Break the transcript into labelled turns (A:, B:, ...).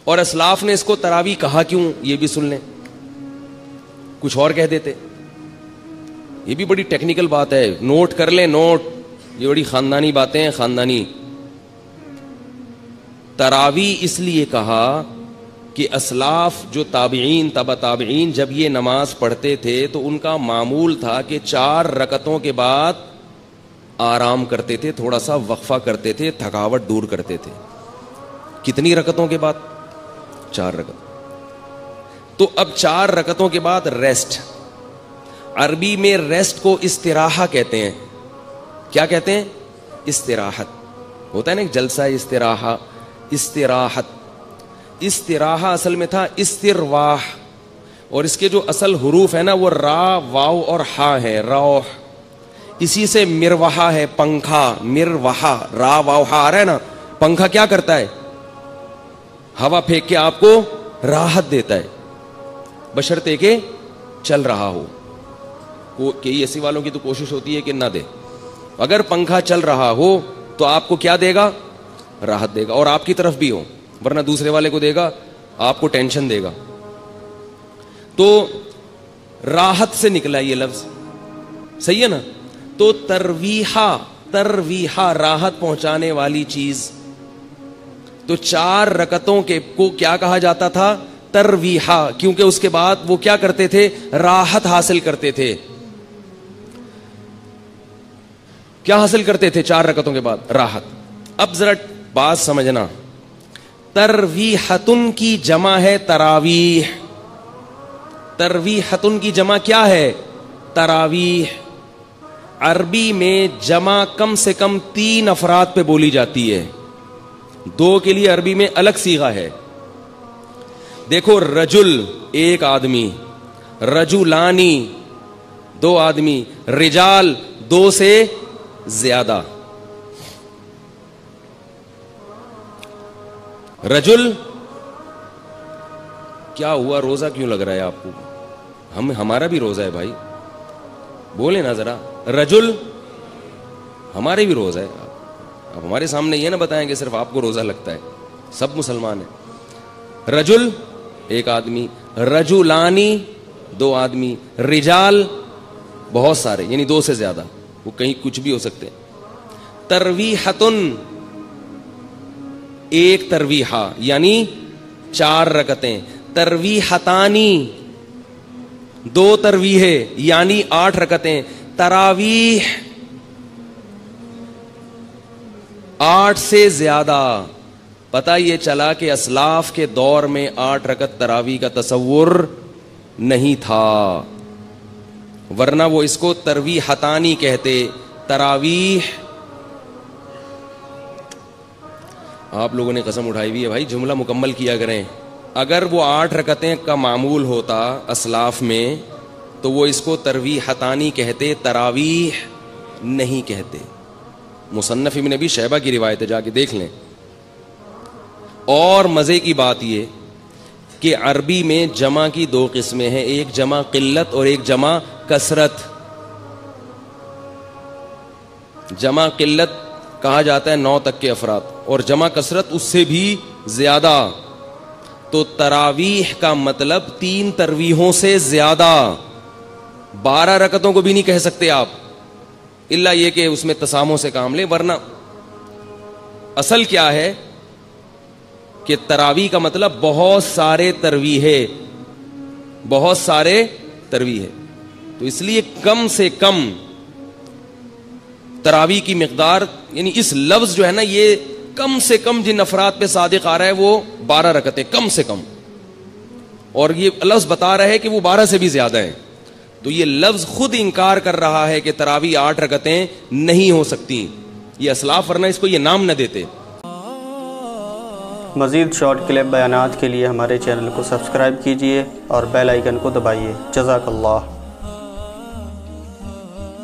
A: اور اسلاف نے اس کو تراویح کہا کیوں یہ بھی سن لیں, کچھ اور کہہ دیتے. یہ بھی بڑی ٹیکنیکل بات ہے, نوٹ کر لیں, نوٹ, یہ بڑی خاندانی باتیں ہیں, خاندانی. تراویح اس لیے کہا کہ اسلاف جو تابعین تبع تابعین جب یہ نماز پڑھتے تھے تو ان کا معمول تھا کہ 4 رکعتوں کے بعد آرام کرتے تھے, تھوڑا سا وقفہ کرتے تھے, تھکاوٹ دور کرتے تھے. کتنی رکعتوں کے بعد؟ 4 رکعت. تو اب 4 رکعتوں کے بعد ریسٹ. عربی میں ریسٹ کو استراحہ کہتے ہیں. کیا کہتے ہیں؟ استراحت. ہوتا ہے نا ایک جلسہ استراحہ, استراحت. استراحہ اصل میں تھا استرواح, اور اس کے جو اصل حروف ہے نا وہ را, واو اور ہا ہے, روح. اسی سے مروحہ ہے, پنکھا, مروحہ, را واو ہا آ رہا ہے نا. پنکھا کیا کرتا ہے؟ ہوا پھینک کے آپ کو راحت دیتا ہے, بشرطے کہ چل رہا ہو. کئی ایسی والوں کی تو کوشش ہوتی ہے کہ نہ دے. اگر پنکھا چل رہا ہو تو آپ کو کیا دے گا؟ راحت دے گا, اور آپ کی طرف بھی ہو, ورنہ دوسرے والے کو دے گا, آپ کو ٹینشن دے گا. تو راحت سے نکلا یہ لفظ, صحیح ہے نا. تو ترویحہ, ترویحہ راحت پہنچانے والی چیز. تو 4 رکعتوں کے کو کیا کہا جاتا تھا؟ ترویحہ, کیونکہ اس کے بعد وہ کیا کرتے تھے؟ راحت حاصل کرتے تھے. کیا حاصل کرتے تھے 4 رکعتوں کے بعد؟ راحت. اب ذرا بات سمجھنا, ترویحتن کی جمع ہے تراویح. ترویحتن کی جمع کیا ہے؟ تراویح. عربی میں جمع کم سے کم 3 افراد پہ بولی جاتی ہے. 2 کے لیے عربی میں الگ صیغہ ہے. دیکھو, رجل ایک آدمی, رجلانی 2 آدمی, رجال 2 سے زیادہ. رجل کیا ہوا, روزہ کیوں لگ رہا ہے آپ کو؟ ہمارا بھی روزہ ہے بھائی, بولے نا ذرا. رجل ہمارے بھی روزہ ہے. اب ہمارے سامنے یہ نہ بتائیں کہ صرف آپ کو روزہ لگتا ہے, سب مسلمان ہیں. رجل ایک آدمی, رجلانی 2 آدمی, رجال بہت سارے, یعنی 2 سے زیادہ, وہ کہیں کچھ بھی ہو سکتے. ترویحتن ایک ترویحہ یعنی 4 رکعتیں. ترویحتانی 2 ترویحیں یعنی 8 رکعتیں. تراویح 8 سے زیادہ. پتہ یہ چلا کہ اسلاف کے دور میں 8 رکعت تراویح کا تصور نہیں تھا, ورنہ وہ اس کو ترویحتانی کہتے. تراویح آپ لوگوں نے قسم اٹھائی ہوئی ہے بھائی, جملہ مکمل کیا کریں. اگر وہ 8 رکعتیں کا معمول ہوتا اسلاف میں تو وہ اس کو ترویحتانی کہتے, تراویح نہیں کہتے. مصنف ابن ابی شیبہ کی روایت ہے, جا کے دیکھ لیں. اور مزے کی بات یہ کہ عربی میں جمع کی 2 قسمیں ہیں, ایک جمع قلت اور ایک جمع کثرت. جمع قلت کہا جاتا ہے 9 تک کے افراد, اور جمع کثرت اس سے بھی زیادہ. تو تراویح کا مطلب 3 ترویحوں سے زیادہ. 12 رکعتوں کو بھی نہیں کہہ سکتے آپ, الا یہ کہ اس میں تسامح سے کام لیں, ورنہ اصل کیا ہے کہ تراویح کا مطلب بہت سارے ترویحیں, بہت سارے ترویحیں. تو اس لیے کم سے کم تراویح کی مقدار, یعنی اس لفظ جو ہے نا, یہ کم سے کم جن افراد پہ صادق آ رہا ہے وہ 12 رکعتیں کم سے کم, اور یہ لفظ بتا رہا ہے کہ وہ 12 سے بھی زیادہ ہے. تو یہ لفظ خود انکار کر رہا ہے کہ تراویح 8 رکعتیں نہیں ہو سکتی. یہ اسلاف, ورنہ اس کو یہ نام نہ دیتے.
B: مزید شارٹ کلپ بیانات کے لیے ہمارے چینل کو سبسکرائب کیجیے اور بیل آئیکن کو دبائیے. جزاک اللہ.